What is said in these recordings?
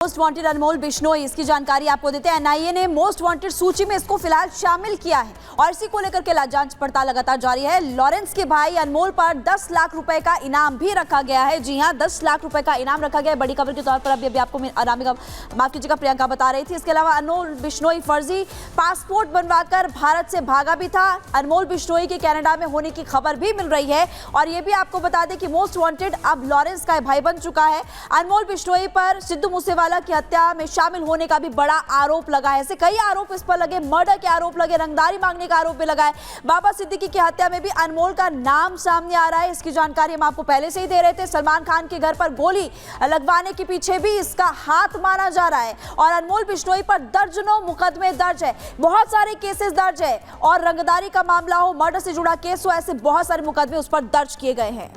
Most wanted अनमोल बिश्नोई, इसकी जानकारी आपको देते हैं। एनआईए ने मोस्ट वांटेड सूची में इसको फिलहाल शामिल किया है और इसी को लेकर के जांच पड़ताल लगातार जारी है। लॉरेंस के भाई अनमोल पर 10 लाख रुपए का इनाम भी रखा गया है। जी हां, 10 लाख रुपए का इनाम रखा गया है। बड़ी खबर के तौर पर अभी आपको माफ कीजिएगा प्रियंका बता रही थी। इसके अलावा अनमोल बिश्नोई फर्जी पासपोर्ट बनवाकर भारत से भागा भी था। अनमोल बिश्नोई के कनाडा में होने की खबर भी मिल रही है और ये भी आपको बता दें कि मोस्ट वांटेड अब लॉरेंस का भाई बन चुका है। अनमोल बिश्नोई पर सिद्धू मूसेवाला की हत्या में शामिल होने का भी बड़ा आरोप लगा है। ऐसे कई आरोप इस पर लगे, मर्डर के आरोप लगे, रंगदारी मांगने का आरोप भी लगा है। बाबा सिद्दीकी की हत्या में भी अनमोल का नाम सामने आ रहा है। इसकी जानकारी हम आपको पहले से ही दे रहे थे। सलमान खान के घर पर गोली लगवाने के पीछे भी इसका हाथ माना जा रहा है और अनमोल बिश्नोई पर दर्जनों मुकदमे दर्ज है, बहुत सारे केसेस दर्ज है और रंगदारी का मामला हो, मर्डर से जुड़ा केस हो, ऐसे बहुत सारे मुकदमे उस पर दर्ज किए गए हैं।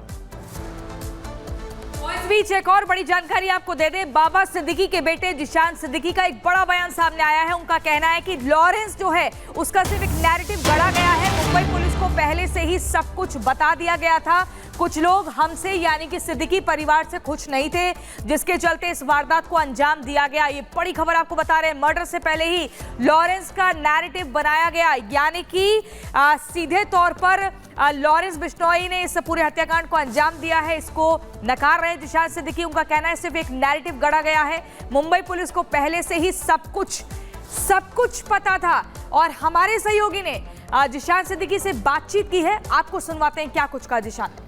इस बीच एक और बड़ी जानकारी आपको दे दें। बाबा सिद्दीकी के बेटे जिशान सिद्दीकी का एक बड़ा बयान सामने आया है। उनका कहना है कि लॉरेंस जो है उसका सिर्फ एक नैरेटिव गढ़ा गया है। मुंबई पुलिस को पहले से ही सब कुछ बता दिया गया था। कुछ लोग हमसे यानी कि सिद्दीकी परिवार से खुश नहीं थे, जिसके चलते इस वारदात को अंजाम दिया गया। ये बड़ी खबर आपको बता रहे हैं। मर्डर से पहले ही लॉरेंस का नैरेटिव बनाया गया, यानी कि सीधे तौर पर लॉरेंस बिश्नोई ने इस पूरे हत्याकांड को अंजाम दिया है। इसको नकार रहे जिशान सिद्दीकी। उनका कहना है सिर्फ एक नैरेटिव गढ़ा गया है। मुंबई पुलिस को पहले से ही सब कुछ पता था और हमारे सहयोगी ने जिशान सिद्दीकी से बातचीत की है। आपको सुनवाते हैं क्या कुछ कहा जिशान।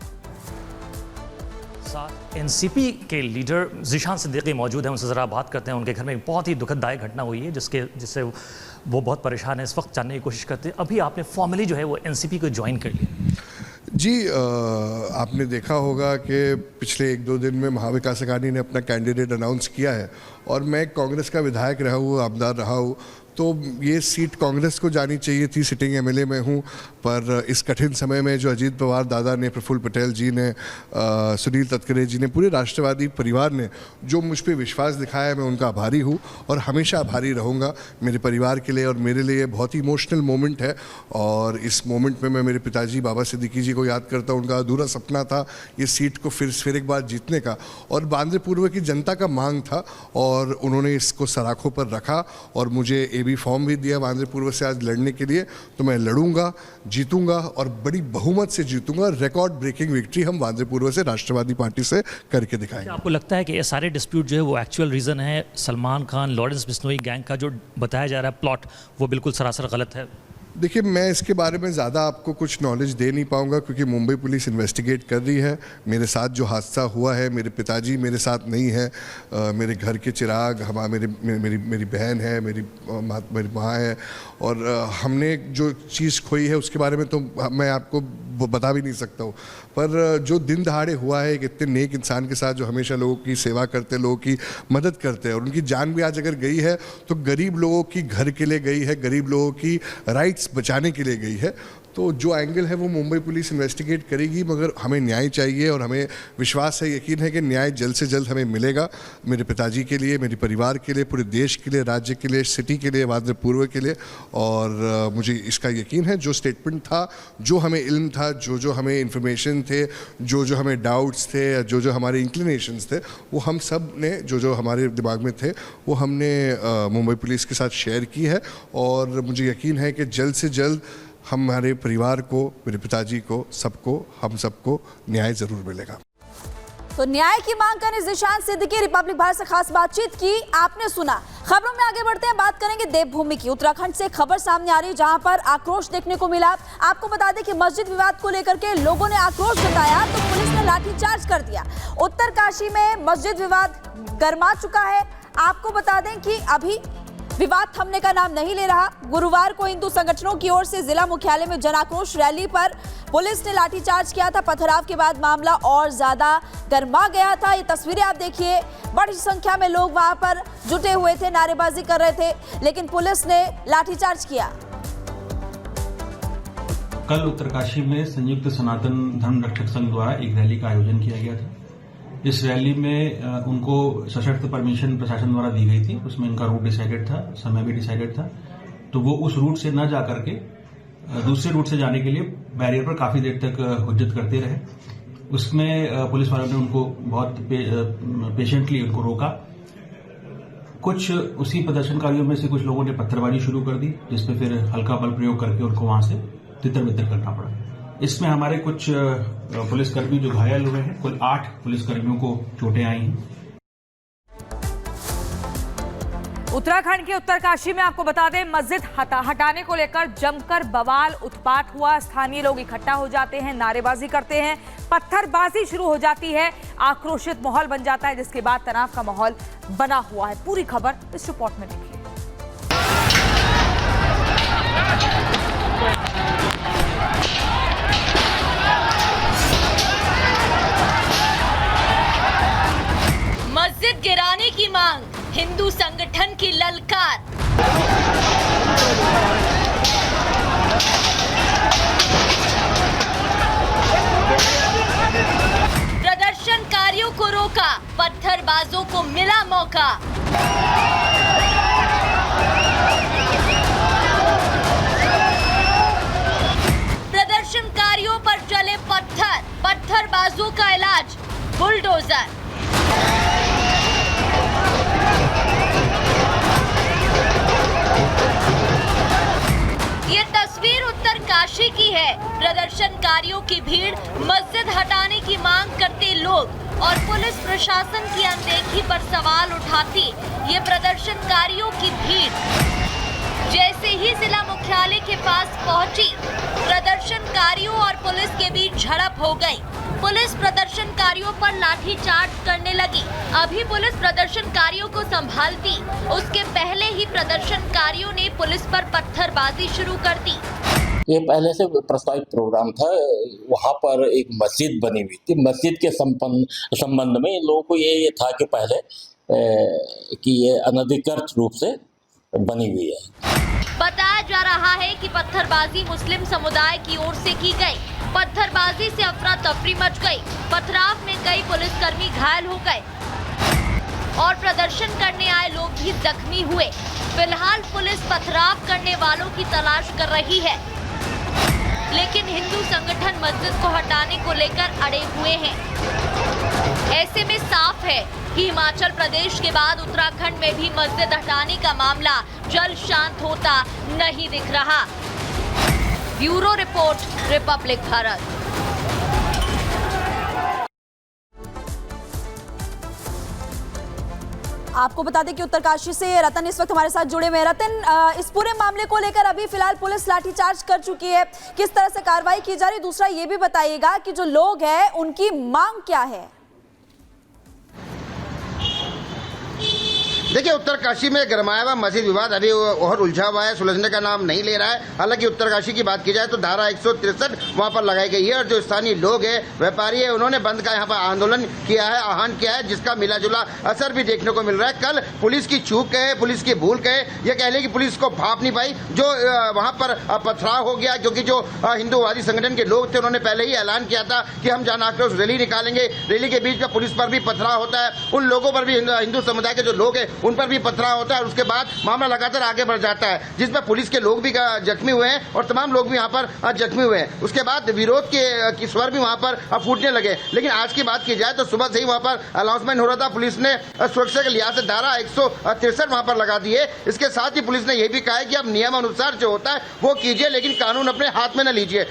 एनसीपी के लीडर जिशान सिद्दीकी मौजूद हैं, उनसे ज़रा बात करते हैं। उनके घर में एक बहुत ही दुखदायक घटना हुई है जिससे वो बहुत परेशान है। इस वक्त जानने की कोशिश करते हैं। अभी आपने फॉर्मली जो है वो एनसीपी को ज्वाइन कर लिया। जी, आपने देखा होगा कि पिछले 1-2 दिन में महाविकास अघाड़ी ने अपना कैंडिडेट अनाउंस किया है और मैं कांग्रेस का विधायक रहा हूँ, आमदार रहा हूँ, तो ये सीट कांग्रेस को जानी चाहिए थी। सिटिंग एमएलए में हूँ, पर इस कठिन समय में जो अजीत पवार दादा ने, प्रफुल्ल पटेल जी ने, सुनील तटकरे जी ने, पूरे राष्ट्रवादी परिवार ने जो मुझ पर विश्वास दिखाया है, मैं उनका आभारी हूँ और हमेशा आभारी रहूँगा। मेरे परिवार के लिए और मेरे लिए बहुत ही इमोशनल मोमेंट है और इस मोमेंट में मैं मेरे पिताजी बाबा सिद्दीकी जी को याद करता हूँ। उनका अधूरा सपना था ये सीट को फिर एक बार जीतने का और बांद्रा पूर्व की जनता का मांग था और उन्होंने इसको सराखों पर रखा और मुझे भी फॉर्म भी दिया बांद्रा पूर्व से आज लड़ने के लिए। तो मैं लड़ूंगा, जीतूंगा और बड़ी बहुमत से जीतूंगा। रिकॉर्ड ब्रेकिंग विक्ट्री हम बांद्रा पूर्व से राष्ट्रवादी पार्टी से करके दिखाएंगे। आपको लगता है कि ये सारे डिस्प्यूट जो है वो एक्चुअल रीज़न है सलमान खान लॉरेंस बिश्नोई गैंग का जो बताया जा रहा है प्लॉट, वो बिल्कुल सरासर गलत है? देखिए, मैं इसके बारे में ज़्यादा आपको कुछ नॉलेज दे नहीं पाऊंगा क्योंकि मुंबई पुलिस इन्वेस्टिगेट कर रही है। मेरे साथ जो हादसा हुआ है, मेरे पिताजी मेरे साथ नहीं है, मेरे घर के चिराग, मेरी बहन है, मेरी माँ है और हमने जो चीज़ खोई है उसके बारे में तो मैं आपको बता भी नहीं सकता हूँ। पर जो दिन दहाड़े हुआ है एक इतने नेक इंसान के साथ जो हमेशा लोगों की सेवा करते, लोगों की मदद करते हैं और उनकी जान भी आज अगर गई है तो गरीब लोगों की घर के लिए गई है, गरीब लोगों की राइट्स बचाने के लिए गई है। तो जो एंगल है वो मुंबई पुलिस इन्वेस्टिगेट करेगी, मगर हमें न्याय चाहिए और हमें विश्वास है, यकीन है कि न्याय जल्द से जल्द हमें मिलेगा। मेरे पिताजी के लिए, मेरे परिवार के लिए, पूरे देश के लिए, राज्य के लिए, सिटी के लिए, बांद्रा पूर्व के लिए। और मुझे इसका यकीन है जो स्टेटमेंट था, जो हमें इल्म था, जो हमें इंफॉर्मेशन थे, जो हमें डाउट्स थे, जो हमारे इंक्लिनेशंस थे, वो हम सब ने जो हमारे दिमाग में थे वो हमने मुंबई पुलिस के साथ शेयर की है और मुझे यकीन है कि जल्द से जल्द हमारे परिवार को, मेरे पिताजी को, हम सबको न्याय जरूर मिलेगा। तो न्याय की मांग करने जिशान सिद्दीकी रिपब्लिक भारत से खास बातचीत की आपने सुना। खबरों में आगे बढ़ते हैं, बात करेंगे देवभूमि की। उत्तराखंड से खबर सामने आ रही है जहां पर आक्रोश देखने को मिला। आपको बता दें कि मस्जिद विवाद को लेकर के लोगों ने आक्रोश जताया तो पुलिस ने लाठीचार्ज कर दिया। उत्तरकाशी में मस्जिद विवाद गर्मा चुका है। आपको बता दें कि अभी विवाद थमने का नाम नहीं ले रहा। गुरुवार को हिंदू संगठनों की ओर से जिला मुख्यालय में जन आक्रोश रैली पर पुलिस ने लाठीचार्ज किया था। पथराव के बाद मामला और ज्यादा गर्मा गया था। ये तस्वीरें आप देखिए, बड़ी संख्या में लोग वहां पर जुटे हुए थे, नारेबाजी कर रहे थे, लेकिन पुलिस ने लाठीचार्ज किया। कल उत्तरकाशी में संयुक्त सनातन धर्म रक्षक संघ द्वारा एक रैली का आयोजन किया गया था। इस रैली में उनको सशर्त परमिशन प्रशासन द्वारा दी गई थी। उसमें इनका रूट डिसाइडेड था, समय भी डिसाइडेड था। तो वो उस रूट से न जाकर के दूसरे रूट से जाने के लिए बैरियर पर काफी देर तक हुज्जत करते रहे। उसमें पुलिस वालों ने उनको बहुत पेशेंटली उनको रोका कुछ उसी प्रदर्शनकारियों में से कुछ लोगों ने पत्थरबाजी शुरू कर दी, जिसपे फिर हल्का बल प्रयोग करके उनको वहां से तितर-बितर करना पड़ा। इसमें हमारे कुछ पुलिसकर्मी जो घायल हुए हैं, कुल 8 पुलिसकर्मियों को चोटें आई हैं। उत्तराखंड के उत्तरकाशी में आपको बता दें, मस्जिद हटाने को लेकर जमकर बवाल उत्पात हुआ। स्थानीय लोग इकट्ठा हो जाते हैं, नारेबाजी करते हैं, पत्थरबाजी शुरू हो जाती है, आक्रोशित माहौल बन जाता है, जिसके बाद तनाव का माहौल बना हुआ है। पूरी खबर इस रिपोर्ट में देखिए। मस्जिद गिराने की मांग, हिंदू संगठन की ललकार। प्रदर्शनकारियों को रोका, पत्थरबाजों को मिला मौका। प्रदर्शनकारियों पर चले पत्थर, पत्थरबाजों का इलाज बुलडोजर। ये तस्वीर उत्तरकाशी की है। प्रदर्शनकारियों की भीड़, मस्जिद हटाने की मांग करते लोग और पुलिस प्रशासन की अनदेखी पर सवाल उठाती ये प्रदर्शनकारियों की भीड़। जैसे ही जिला मुख्यालय के पास पहुंची, प्रदर्शनकारियों और पुलिस के बीच झड़प हो गई। पुलिस प्रदर्शनकारियों पर लाठीचार्ज करने लगी। अभी पुलिस प्रदर्शनकारियों को संभालती, उसके पहले ही प्रदर्शनकारियों ने पुलिस पर पत्थरबाजी शुरू कर दी। ये पहले से प्रस्तावित प्रोग्राम था। वहाँ पर एक मस्जिद बनी हुई थी। मस्जिद के संबंध में इन लोगों को ये था कि पहले कि ये अनधिकृत रूप से बनी हुई है। बताया जा रहा है कि पत्थरबाजी मुस्लिम समुदाय की ओर से की गई। पत्थरबाजी से अफरा तफरी मच गई। पथराव में कई पुलिसकर्मी घायल हो गए और प्रदर्शन करने आए लोग भी जख्मी हुए। फिलहाल पुलिस पथराव करने वालों की तलाश कर रही है, लेकिन हिंदू संगठन मस्जिद को हटाने को लेकर अड़े हुए हैं। ऐसे में साफ है कि हिमाचल प्रदेश के बाद उत्तराखंड में भी मस्जिद हटाने का मामला जल्द शांत होता नहीं दिख रहा। Bureau report, Republic Bharat. आपको बता दें कि उत्तरकाशी से रतन इस वक्त हमारे साथ जुड़े हुए हैं। रतन, इस पूरे मामले को लेकर अभी फिलहाल पुलिस लाठीचार्ज कर चुकी है, किस तरह से कार्रवाई की जा रही है? दूसरा ये भी बताइएगा कि जो लोग हैं उनकी मांग क्या है? देखिए, उत्तरकाशी में गरमाया हुआ मस्जिद विवाद अभी और उलझा हुआ है, सुलझने का नाम नहीं ले रहा है। हालांकि उत्तरकाशी की बात की जाए तो धारा 163 वहां पर लगाई गई है और जो स्थानीय लोग हैं, व्यापारी है, उन्होंने बंद का यहाँ पर आंदोलन किया है, आह्वान किया है, जिसका मिला जुला असर भी देखने को मिल रहा है। कल पुलिस की चूक कहे, पुलिस की भूल कहे, ये कह ले कि पुलिस को भाप नहीं पाई, जो वहां पर पथराव हो गया, क्योंकि जो हिंदूवादी संगठन के लोग थे उन्होंने पहले ही ऐलान किया था कि हम जन आक्रोश रैली निकालेंगे। रैली के बीच में पुलिस पर भी पथराव होता है, उन लोगों पर भी, हिंदू समुदाय के जो लोग हैं उन पर भी पथराव होता है और उसके बाद मामला लगातार आगे बढ़ जाता है, जिसमें पुलिस के लोग भी जख्मी हुए हैं और तमाम लोग भी यहाँ पर जख्मी हुए हैं। उसके बाद विरोध के स्वर भी वहाँ पर फूटने लगे। लेकिन आज की बात की जाए तो सुबह से ही वहाँ पर अनाउंसमेंट हो रहा था, पुलिस ने सुरक्षा के लिहाज से धारा 163 वहाँ पर लगा दी है। इसके साथ ही पुलिस ने यह भी कहा है कि अब नियम अनुसार जो होता है वो कीजिए, लेकिन कानून अपने हाथ में न लीजिए।